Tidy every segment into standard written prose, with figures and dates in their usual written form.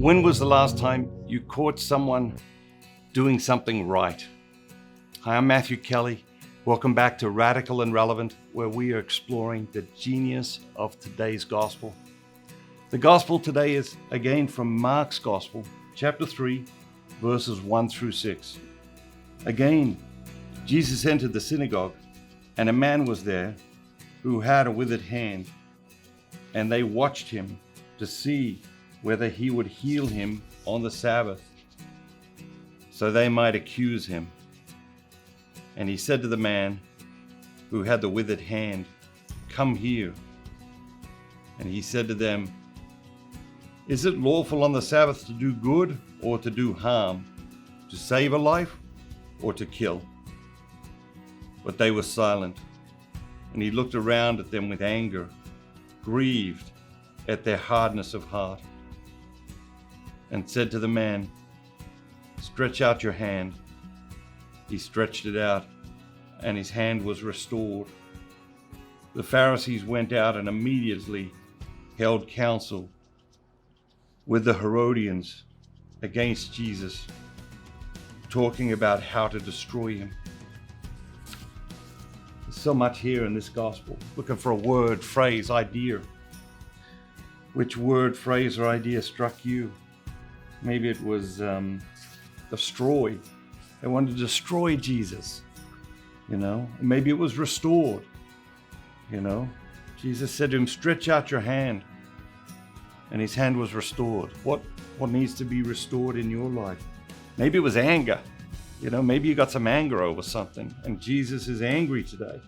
When was the last time you caught someone doing something right? Hi, I'm Matthew Kelly. Welcome back to Radical and Relevant, where we are exploring the genius of today's gospel. The gospel today is again from Mark's Gospel, chapter 3, verses 1 through 6. Again, Jesus entered the synagogue, and a man was there who had a withered hand, and they watched him to see whether he would heal him on the Sabbath, so they might accuse him. And he said to the man who had the withered hand, "Come here." And he said to them, "Is it lawful on the Sabbath to do good or to do harm, to save a life or to kill?" But they were silent. And he looked around at them with anger, grieved at their hardness of heart, and said to the man, "Stretch out your hand." He stretched it out, and his hand was restored. The Pharisees went out and immediately held counsel with the Herodians against Jesus, talking about how to destroy him. There's so much here in this gospel. Looking for a word, phrase, idea. Which word, phrase, or idea struck you? Maybe it was destroy. They wanted to destroy Jesus, Maybe it was restored, Jesus said to him, "Stretch out your hand." And his hand was restored. What needs to be restored in your life? Maybe it was anger. Maybe you got some anger over something, and Jesus is angry today.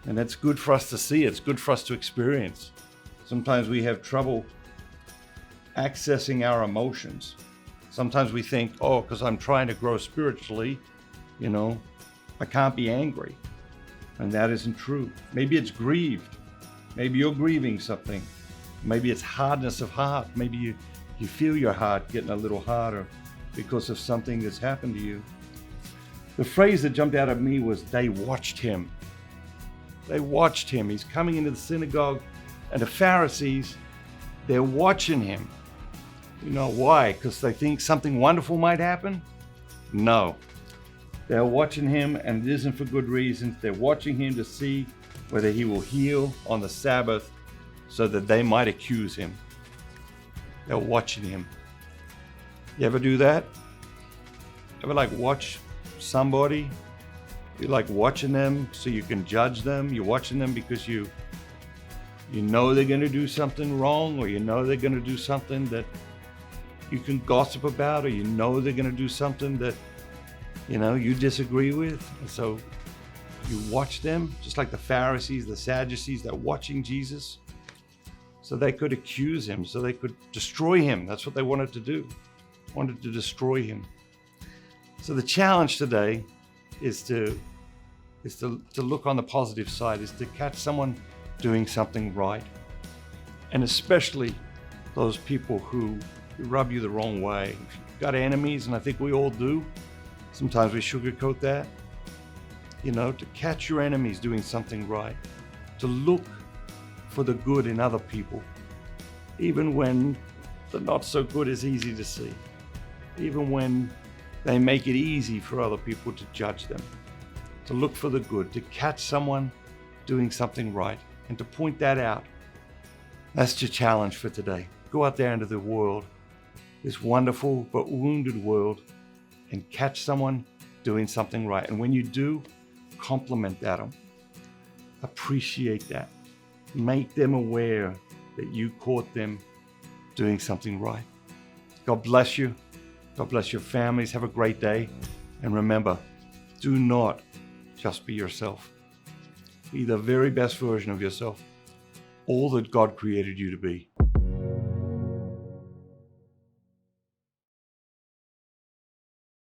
And that's good for us to see. It's good for us to experience. Sometimes we have trouble accessing our emotions. Sometimes we think, because I'm trying to grow spiritually, I can't be angry. And that isn't true. Maybe it's grieved. Maybe you're grieving something. Maybe it's hardness of heart. Maybe you feel your heart getting a little harder because of something that's happened to you. The phrase that jumped out at me was, they watched him. They watched him. He's coming into the synagogue, and the Pharisees, they're watching him. Why? Because they think something wonderful might happen? No. They're watching him, and it isn't for good reasons. They're watching him to see whether he will heal on the Sabbath so that they might accuse him. They're watching him. You ever do that? Ever watch somebody? You like watching them so you can judge them? You're watching them because you know they're going to do something wrong, or they're going to do something that you can gossip about, or they're going to do something that you disagree with. And so you watch them, just like the Pharisees, the Sadducees. They're watching Jesus so they could accuse him, so they could destroy him. That's what they wanted to do. Wanted to destroy him. So the challenge today is to look on the positive side, is to catch someone doing something right. And especially those people who rub you the wrong way. If you've got enemies, and I think we all do, sometimes we sugarcoat that, to catch your enemies doing something right, to look for the good in other people, even when the not so good is easy to see, even when they make it easy for other people to judge them, to look for the good, to catch someone doing something right, and to point that out. That's your challenge for today. Go out there into the world, this wonderful but wounded world, and catch someone doing something right. And when you do, compliment that, appreciate that. Make them aware that you caught them doing something right. God bless you. God bless your families. Have a great day. And remember, do not just be yourself. Be the very best version of yourself, all that God created you to be.